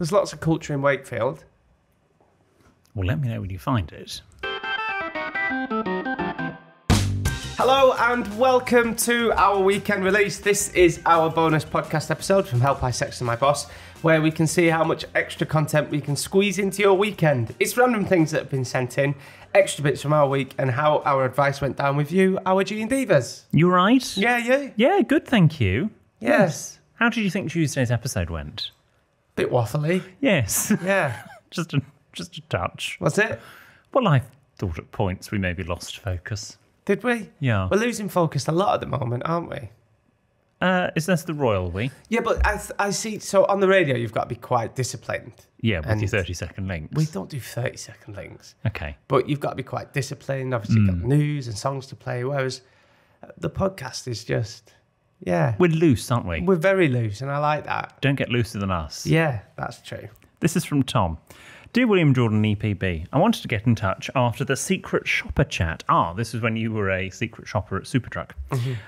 There's lots of culture in Wakefield. Well, let me know when you find it. Hello and welcome to our weekend release. This is our bonus podcast episode from Help I Sexted My Boss, where we can see how much extra content we can squeeze into your weekend. It's random things that have been sent in, extra bits from our week, and how our advice went down with you, our G&Divas. You right? Yeah, yeah. Yeah, good, thank you. Yes. How did you think Tuesday's episode went? Bit waffly. Yes. Yeah. Just a touch. Was it? Well, I thought at points we maybe lost focus. Did we? Yeah. We're losing focus a lot at the moment, aren't we? Is this the royal we? Yeah, but I see, so on the radio you've got to be quite disciplined. Yeah, with And your 30-second links. We don't do 30-second links. Okay. But you've got to be quite disciplined. Obviously, you've got news and songs to play, whereas the podcast is just, yeah. We're loose, aren't we? We're very loose, and I like that. Don't get looser than us. Yeah, that's true. This is from Tom. Dear William Jordan EPB, I wanted to get in touch after the secret shopper chat. This is when you were a secret shopper at Superdrug.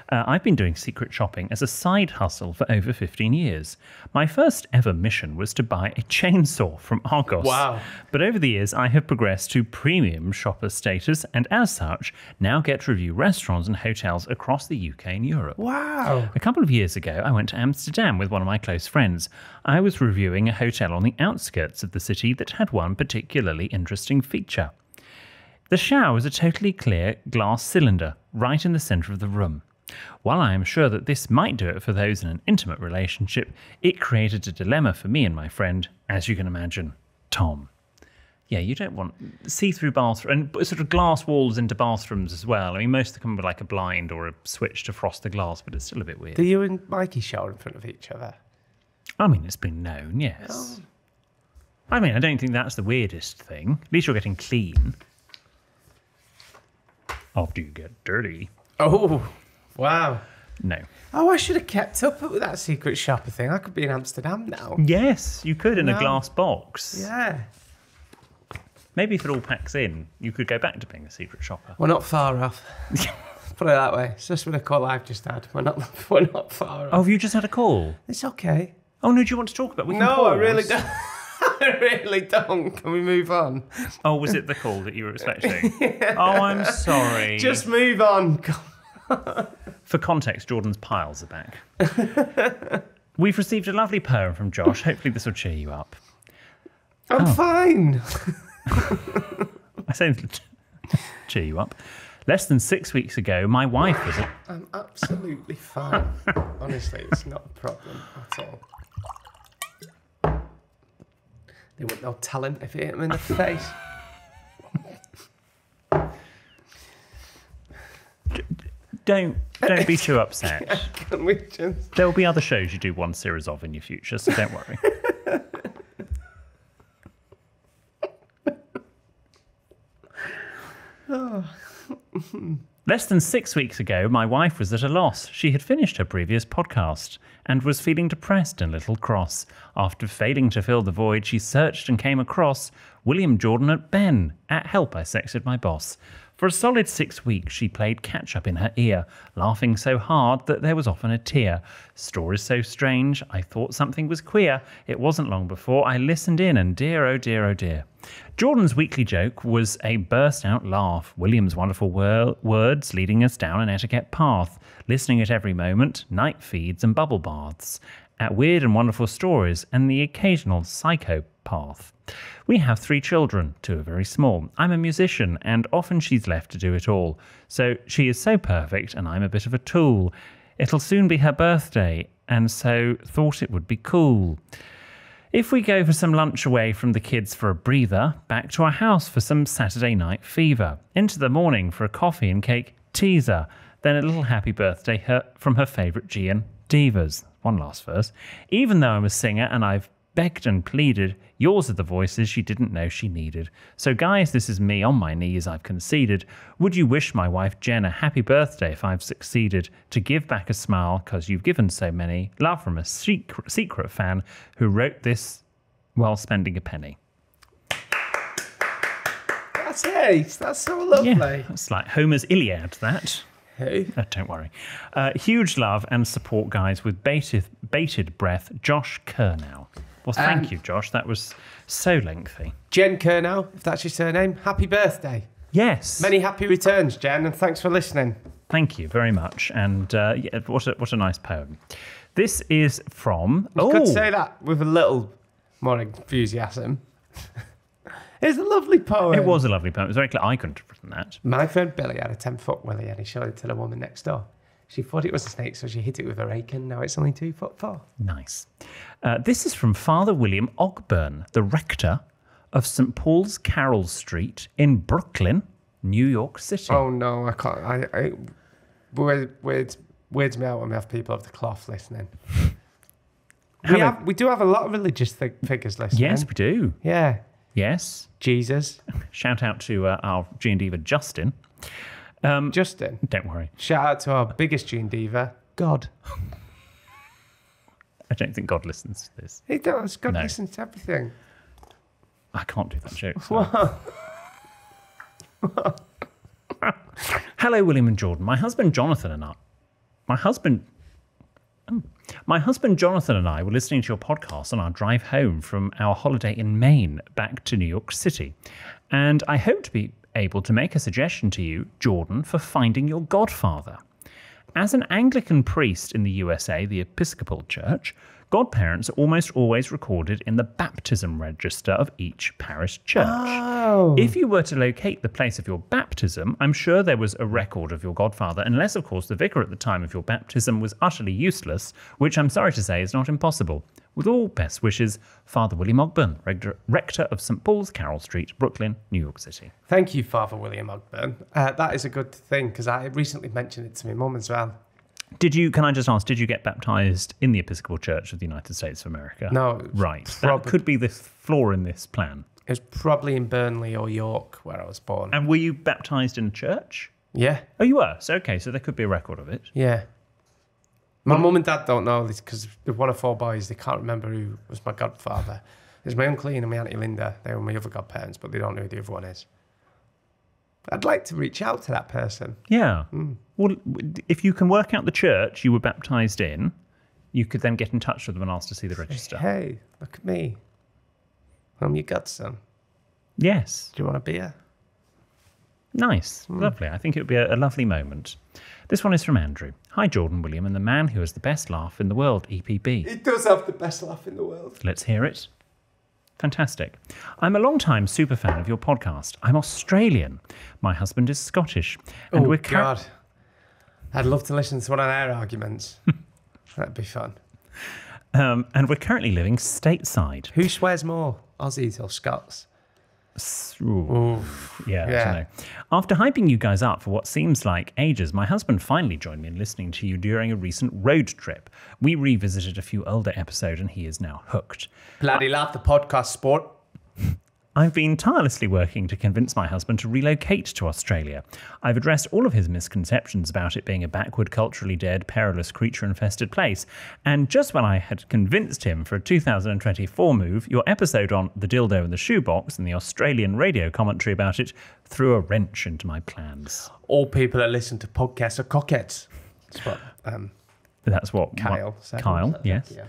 I've been doing secret shopping as a side hustle for over 15 years. My first ever mission was to buy a chainsaw from Argos. Wow. But over the years, I have progressed to premium shopper status and as such, now get to review restaurants and hotels across the UK and Europe. Wow. A couple of years ago, I went to Amsterdam with one of my close friends. I was reviewing a hotel on the outskirts of the city that had one particularly interesting feature. The shower was a totally clear glass cylinder right in the centre of the room. While I am sure that this might do it for those in an intimate relationship, it created a dilemma for me and my friend, as you can imagine, Tom. Yeah, you don't want see-through bathroom and sort of glass walls into bathrooms as well. I mean, most of them come with like a blind or a switch to frost the glass, but it's still a bit weird. Do you and Mikey shower in front of each other? I mean, it's been known, yes. I mean, I don't think that's the weirdest thing. At least you're getting clean. After you get dirty. Oh, wow. No. Oh, I should have kept up with that secret shopper thing. I could be in Amsterdam now. Yes, you could in a glass box. Yeah. Maybe if it all packs in, you could go back to being a secret shopper. We're not far off. Put it that way. It's just with a call I've just had. We're not far off. Oh, have you just had a call? It's okay. Oh, no, do you want to talk about it? We can No, pause. I really don't. I really don't. Can we move on? Oh, was it the call that you were expecting? Yeah. Oh, I'm sorry. Just move on. For context, Jordan's piles are back. We've received a lovely poem from Josh. Hopefully this will cheer you up. I'm fine. I say cheer you up. Less than 6 weeks ago, my wife was... I'm absolutely fine. Honestly, it's not a problem at all. They want no talent if it hit them in the face. Don't be too upset. Can we just... There'll be other shows you do one series of in your future, so don't worry. Less than 6 weeks ago, my wife was at a loss. She had finished her previous podcast and was feeling depressed and a little cross. After failing to fill the void, she searched and came across William Jordan at Ben at Help I Sexted My Boss. For a solid 6 weeks, she played catch-up in her ear, laughing so hard that there was often a tear. Stories so strange, I thought something was queer. It wasn't long before I listened in, and dear, oh dear, oh dear. Jordan's weekly joke was a burst-out laugh, William's wonderful words leading us down an etiquette path, listening at every moment, night feeds and bubble baths, at weird and wonderful stories and the occasional psychopath. We have 3 children, 2 are very small. I'm a musician, and often she's left to do it all. So she is so perfect, and I'm a bit of a tool. It'll soon be her birthday, and so thought it would be cool. If we go for some lunch away from the kids for a breather, back to our house for some Saturday night fever, into the morning for a coffee and cake teaser, then a little happy birthday from her favourite G&Divas. One last verse. Even though I'm a singer and I've begged and pleaded, yours are the voices she didn't know she needed. So guys, this is me on my knees, I've conceded. Would you wish my wife Jen a happy birthday if I've succeeded to give back a smile, cause you've given so many? Love from a secret fan who wrote this while spending a penny. That's ace. That's so lovely. Yeah, it's like Homer's Iliad, that. Who? Don't worry. Huge love and support, guys, with bated breath, Josh Kernow. Well, thank you, Josh. That was so lengthy. Jen Kernow, if that's your surname, happy birthday. Yes. Many happy returns, Jen, and thanks for listening. Thank you very much. And what a nice poem. This is from... You could say that with a little more enthusiasm. It's a lovely poem. It was a lovely poem. It was very clear. I couldn't have written that. My friend Billy had a 10-foot willy and he showed it to the woman next door. She thought it was a snake, so she hit it with a rake, and now it's only 2'4". Nice. This is from Father William Ogburn, the rector of St. Paul's Carroll Street in Brooklyn, New York City. Oh, no, I can't. Weirds me out when we have people of the cloth listening. We do have a lot of religious figures listening. Yes, we do. Yeah. Yes. Jesus. Shout out to our Gene Diva, Justin. Justin. Don't worry. Shout out to our biggest Gene Diva, God. I don't think God listens to this. He does. God listens to everything. I can't do that joke. What? Hello, William and Jordan. My husband Jonathan and I were listening to your podcast on our drive home from our holiday in Maine back to New York City. And I hope to be able to make a suggestion to you, Jordan, for finding your godfather. As an Anglican priest in the USA, the Episcopal Church, godparents are almost always recorded in the baptism register of each parish church. Oh. If you were to locate the place of your baptism, I'm sure there was a record of your godfather, unless, of course, the vicar at the time of your baptism was utterly useless, which I'm sorry to say is not impossible. With all best wishes, Father William Ogburn, rector of St. Paul's Carroll Street, Brooklyn, New York City. Thank you, Father William Ogburn. That is a good thing, because I recently mentioned it to my mum as well. Can I just ask, did you get baptised in the Episcopal Church of the United States of America? No. Right. That could be the flaw in this plan. It was probably in Burnley or York where I was born. And were you baptised in a church? Yeah. Oh, you were? So, okay, so there could be a record of it. Yeah. My mum and dad don't know this because they're one of 4 boys. They can't remember who was my godfather. There's my Uncle Ian and my Auntie Linda. They were my other godparents, but they don't know who the other one is. I'd like to reach out to that person. Yeah. Well, if you can work out the church you were baptised in, you could then get in touch with them and ask to see the register. Hey, look at me. I'm your godson. Yes. Do you want a beer? Nice. Lovely. I think it would be a lovely moment. This one is from Andrew. Hi, Jordan, William, and the man who has the best laugh in the world, EPB. He does have the best laugh in the world. Let's hear it. Fantastic. I'm a long-time super fan of your podcast. I'm Australian. My husband is Scottish. And Oh, God. I'd love to listen to one of their arguments. That'd be fun. And we're currently living stateside. Who swears more, Aussies or Scots? Ooh. Yeah, I don't know. After hyping you guys up for what seems like ages, my husband finally joined me in listening to you during a recent road trip. We revisited a few older episodes and he is now hooked. Bloody love the podcast, sport. I've been tirelessly working to convince my husband to relocate to Australia. I've addressed all of his misconceptions about it being a backward, culturally dead, perilous, creature-infested place. And just when I had convinced him for a 2024 move, your episode on the dildo in the shoebox and the Australian radio commentary about it threw a wrench into my plans. All people that listen to podcasts are cockheads. That's what Kyle said. Kyle, yes. Yeah.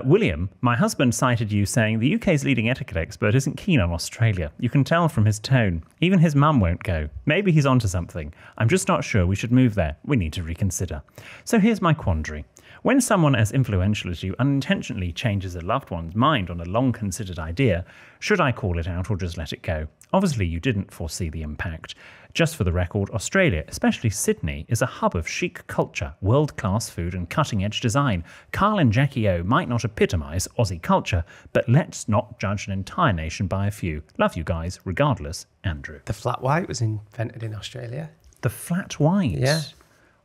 William, my husband cited you saying the UK's leading etiquette expert isn't keen on Australia. You can tell from his tone. Even his mum won't go. Maybe he's onto something. I'm just not sure we should move there. We need to reconsider. So here's my quandary. When someone as influential as you unintentionally changes a loved one's mind on a long-considered idea, should I call it out or just let it go? Obviously, you didn't foresee the impact. Just for the record, Australia, especially Sydney, is a hub of chic culture, world-class food and cutting-edge design. Carl and Jackie O might not epitomise Aussie culture, but let's not judge an entire nation by a few. Love you guys, regardless, Andrew. The flat white was invented in Australia. The flat white? Yeah.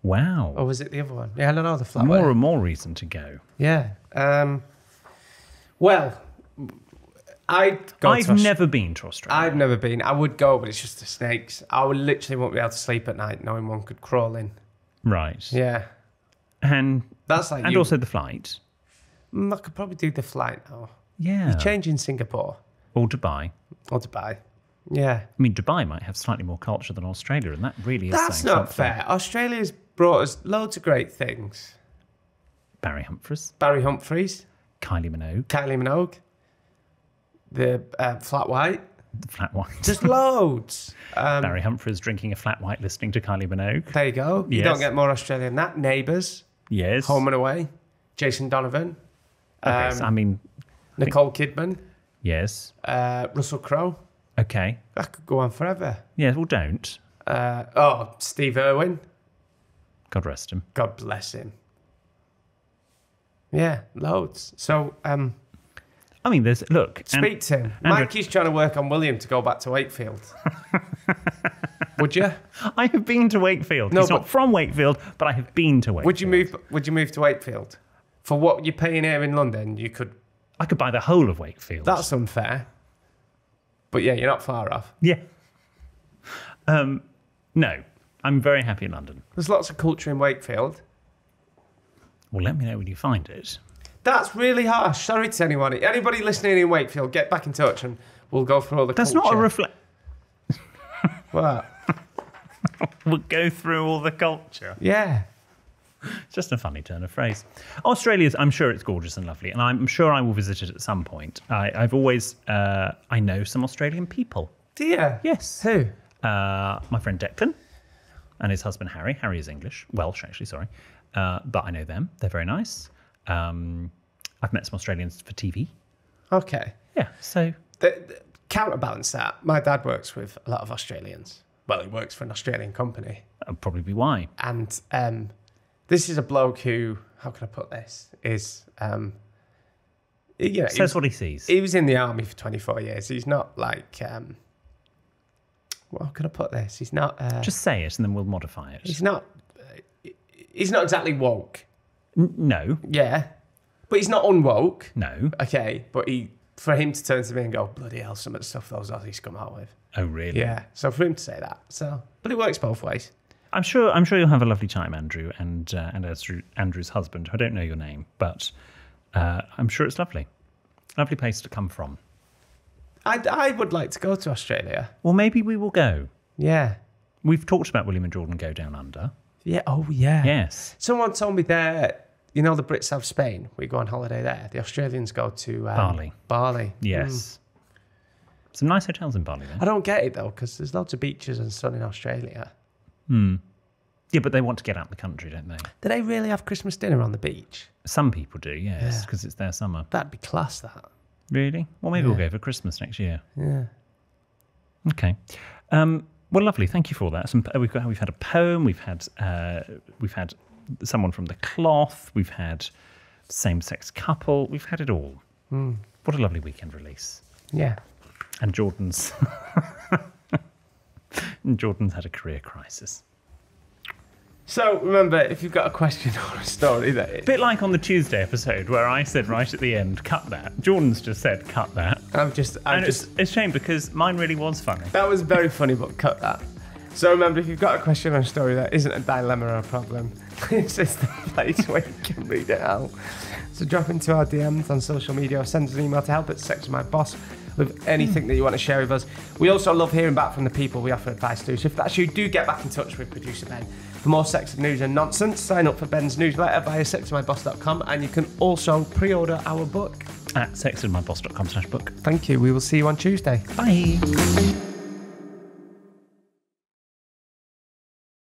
Wow. Or was it the other one? Yeah, I don't know, the flat white. More and more reason to go. Yeah. Well, I've never been to Australia. I've never been. I would go, but it's just the snakes. I would literally won't be able to sleep at night knowing one could crawl in. Right. Yeah. And that's like also the flight. I could probably do the flight now. Yeah. You change in Singapore. Or Dubai. Yeah. I mean, Dubai might have slightly more culture than Australia, and that really is That's saying not something. fair. Australia's brought us loads of great things. Barry Humphries. Kylie Minogue. Kylie Minogue. The Flat White. The Flat White. There's loads. Barry Humphries drinking a Flat White listening to Kylie Minogue. There you go. You Yes. don't get more Australian than that. Neighbours. Yes. Home and Away. Jason Donovan. Okay, so, I mean, Nicole Kidman. yes. Russell Crowe. Okay. I could go on forever. Yeah, well, don't. Steve Irwin. God rest him. God bless him. Yeah, loads. So, I mean, there's... Look. speak to him. Andrew- Mikey's trying to work on William to go back to Wakefield. Would you? I have been to Wakefield. No, He's not but- from Wakefield, but I have been to Wakefield. Would you move to Wakefield? For what you're paying here in London, you could... I could buy the whole of Wakefield. That's unfair. But yeah, you're not far off. Yeah. No, I'm very happy in London. There's lots of culture in Wakefield. Well, let me know when you find it. That's really harsh. Sorry to anyone. Anybody listening in Wakefield, get back in touch and we'll go through all the That's culture. not a reflect. What? We'll go through all the culture. Yeah. It's just a funny turn of phrase. Australia's, I'm sure it's gorgeous and lovely, and I'm sure I will visit it at some point. I've always, I know some Australian people. Do you? Yes. Who? My friend Declan and his husband Harry. Harry is English. Welsh, actually, sorry. But I know them. They're very nice. I've met some Australians for TV. Okay. Yeah, so... The counterbalance that, my dad works with a lot of Australians. Well, he works for an Australian company. That'll probably be why. And this is a bloke who, how can I put this, is... Says what he sees. He was in the army for 24 years. He's not like... how can I put this? He's not... Just say it and then we'll modify it. He's not exactly woke. No. Yeah. But he's not unwoke. No. Okay. But for him to turn to me and go, bloody hell, some of the stuff those Aussies come out with. Oh, really? Yeah. So for him to say that. But it works both ways. I'm sure you'll have a lovely time, Andrew, and Andrew's husband. I don't know your name, but I'm sure it's lovely. Lovely place to come from. I would like to go to Australia. Well, maybe we will go. Yeah. We've talked about William and Jordan Go Down Under. Yeah. Oh, yeah. Yes. Someone told me there, the Brits have Spain. We go on holiday there. The Australians go to Bali. Bali. Yes. Some nice hotels in Bali, I though. don't get it, though, because there's loads of beaches and sun in Australia. Yeah, but they want to get out of the country, don't they? Do they really have Christmas dinner on the beach? Some people do, yes, Yeah. because it's their summer. That'd be class, that. Really? Well, maybe we'll go for Christmas next year. Yeah. Okay. Well, lovely. Thank you for all that. We've had a poem. We've had someone from the cloth. We've had same-sex couple. We've had it all. What a lovely weekend release. Yeah. And Jordan's had a career crisis. So remember, if you've got a question or a story that A bit like on the Tuesday episode where I said right at the end, cut that. Jordan's just said, cut that. it's It's a shame because mine really was funny. that was very funny, but cut that. So remember, if you've got a question or a story that isn't a dilemma or a problem, this is the place where you can read it out. So drop into our DMs on social media or send us an email to help@sexedmyboss with anything that you want to share with us. We also love hearing back from the people we offer advice to. So if that's you, do get back in touch with producer Ben. For more Sexted news and nonsense, sign up for Ben's newsletter via sexedmyboss.com, and you can also pre-order our book At sexedmyboss.com/book. Thank you. We will see you on Tuesday. Bye.